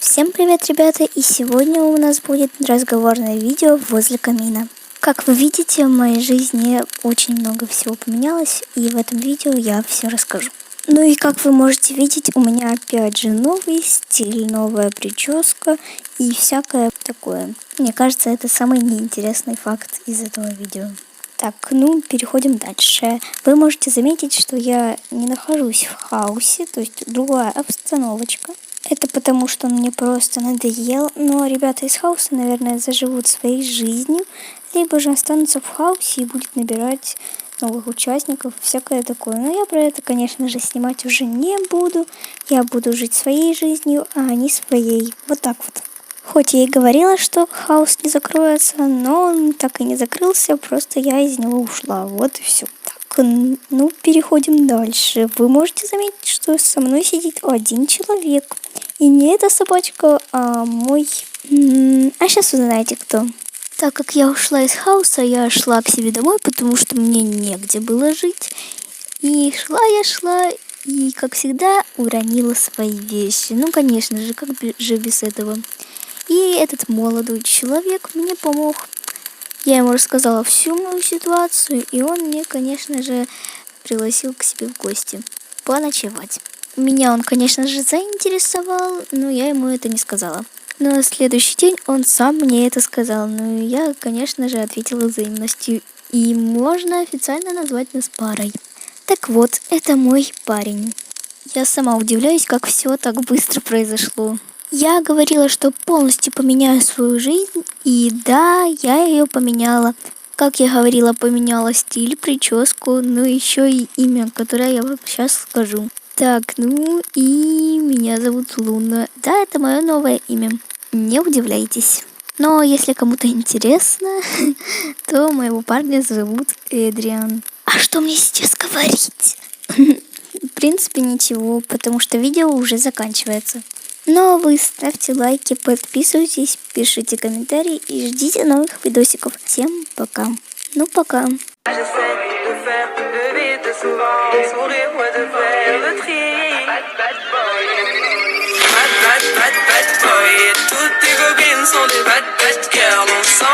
Всем привет, ребята, и сегодня у нас будет разговорное видео возле камина. Как вы видите, в моей жизни очень много всего поменялось, и в этом видео я все расскажу. Ну и как вы можете видеть, у меня опять же новый стиль, новая прическа и всякое такое. Мне кажется, это самый неинтересный факт из этого видео. Так, переходим дальше. Вы можете заметить, что я не нахожусь в хаосе, то есть другая обстановочка. Это потому, что он мне просто надоел. Но ребята из хаоса, наверное, заживут своей жизнью, либо же останутся в хаосе и будут набирать новых участников, всякое такое. Но я про это, конечно же, снимать уже не буду. Я буду жить своей жизнью, а они своей. Вот так вот. Хоть я и говорила, что хаос не закроется, но он так и не закрылся, просто я из него ушла. Вот и все. Так, переходим дальше. Вы можете заметить, что со мной сидит один человек. И не эта собачка, а мой... А сейчас вы знаете кто. Так как я ушла из хаоса, я шла к себе домой, потому что мне негде было жить. И шла, и, как всегда, уронила свои вещи. Ну, конечно же, как же без этого. И этот молодой человек мне помог. Я ему рассказала всю мою ситуацию, и он мне, конечно же, пригласил к себе в гости поночевать. Меня он, конечно же, заинтересовал, но я ему это не сказала. Но на следующий день он сам мне это сказал, но я, конечно же, ответила взаимностью, и можно официально назвать нас парой. Так вот, это мой парень. Я сама удивляюсь, как все так быстро произошло. Я говорила, что полностью поменяю свою жизнь, и да, я ее поменяла. Как я говорила, поменяла стиль, прическу, но еще и имя, которое я вам сейчас скажу. Так, и меня зовут Луна. Да, это мое новое имя. Не удивляйтесь. Но если кому-то интересно, то моего парня зовут Эдриан. А что мне сейчас говорить? В принципе, ничего, потому что видео уже заканчивается. Но вы ставьте лайки, подписывайтесь, пишите комментарии и ждите новых видосиков. Всем пока. Пока. Toutes tes copines sont des bad girls, on s'en